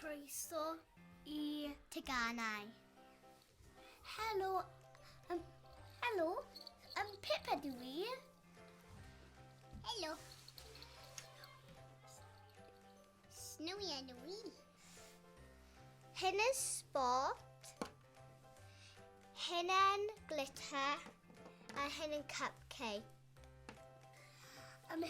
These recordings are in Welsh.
croeso I Teganau. Helo, Pip ydw I. Helo. Snowy ydw I. Hyn yn sport, hyn yn glitter, a hyn yn cupcake.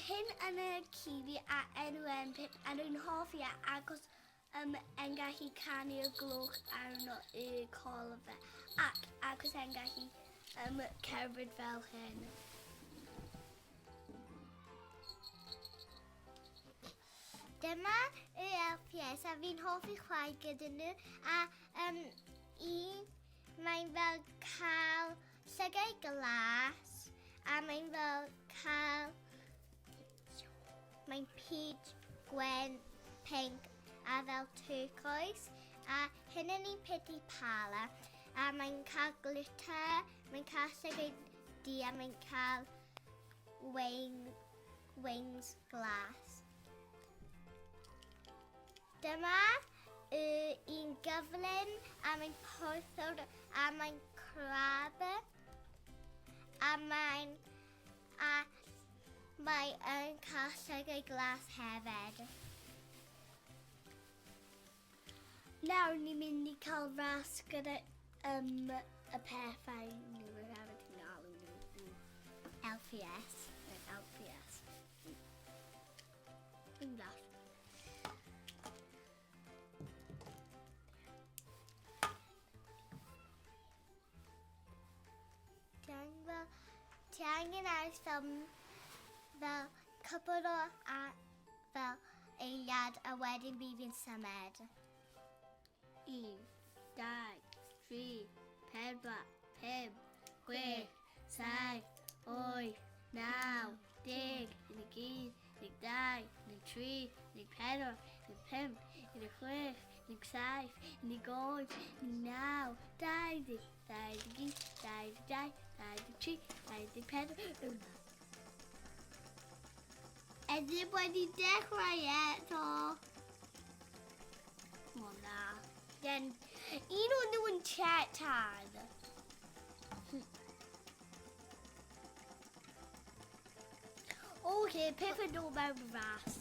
Hyn yn y kiwi a enw yn Pip, a nhw'n hoffi agos yn gallu canu'r glwch arno y colfa ac agos yn gallu cerdded fel hyn. Dyma y elfies a fi'n hoffi chwarae gyda nhw a mae'n fel cael llygau glas a mae'n fel cael mae'n peach, gwen, pink a fel turquoise a hyn yn un Pitty Pala a mae'n cael glitter, mae'n cael llygau du a mae'n cael wings glas. Dyma un gyflym a mae'n porthwr a mae'n crab a mae'n cael llygau glas hefyd. Nawr ni'n mynd I cael ras gyda y pethau nhw ar y ti'n galw nhw. LPS. LPS. Yn ras. Ti angen aros fel cwbl o fel eiliad a wedyn bydd fi'n symud. 1, 2, 3, 4, 5, 6, 7, 8, 9, 10, 11, 12, 13, 14, 15, 16, 17, 18, 19, 20, 21, 22, 23, 24. Ydym wedi dechrau eto. O na. Then, un o'n nhw yn chat-tad. Okay, Pip yn dod mewn ras.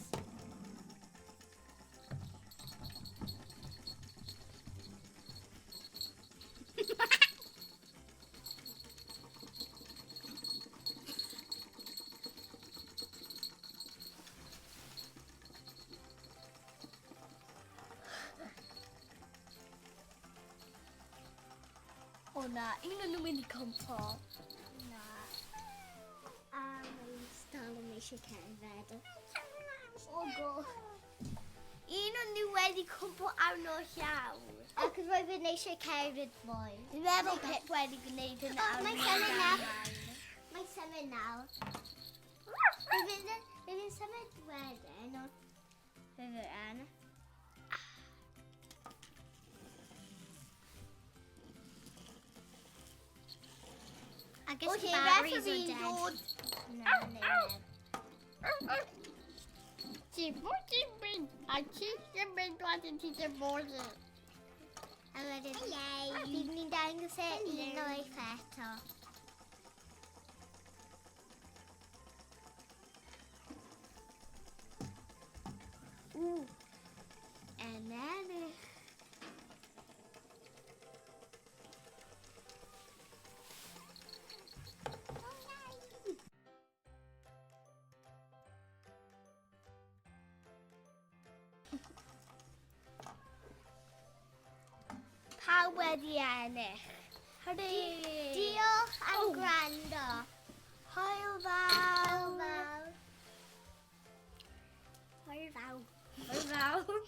O na, un o'n nhw'n mynd I cwmpo. Na. A mae'n dal yn eisiau cerdded. O go. Un o'n nhw wedi cwmpo arno llaw. Ac roedd yn eisiau cerdded mwy. Dwi'n meddwl Pip wedi gwneud hynna arno llaw. Mae'n symud nawr. Bydd yn symud wedyn. Bydd yn. I guess the batteries are dead. No. Ti'n mynd? A ti'n mynd wedyn ti dim bod yn. A wedyn, bydd ni'n dangos unwaith eto. Ennill. Pawb wedi ennill. Diolch am gwrando. Hwyl fawr. Hwyl fawr. Hwyl fawr.